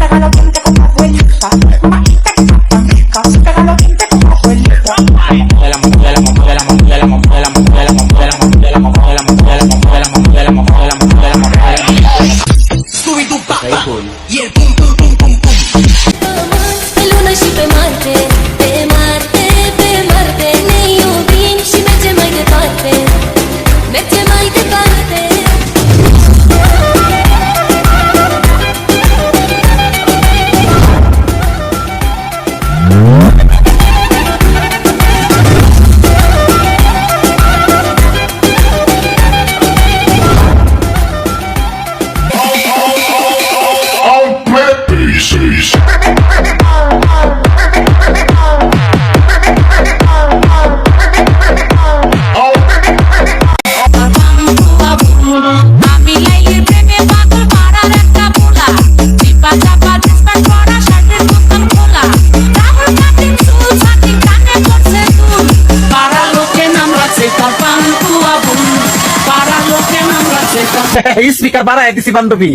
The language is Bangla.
pégalo diente como abuelita. Mamacita que está tan rica, pégalo diente como abuelita. Pe lună și pe Marte, pe Marte, pe Marte. Ne iubim și mergem mai departe, mergem mai departe. আমি লাইলির প্রেমে পাগল পাড়ার একটা পোলা, চিপা চাপা ডিসকাউন্ট করা শার্টের দোকান খোলা, রাহুল কাটিং চুল ছাটি কানে করছে দুল, পাড়া লোকে নাম রাখছে তার পান্টু আবুল, পাড়া লোকে নাম রাখছে তার স্পিকার বাড়ায় দিছি বান্ধবী।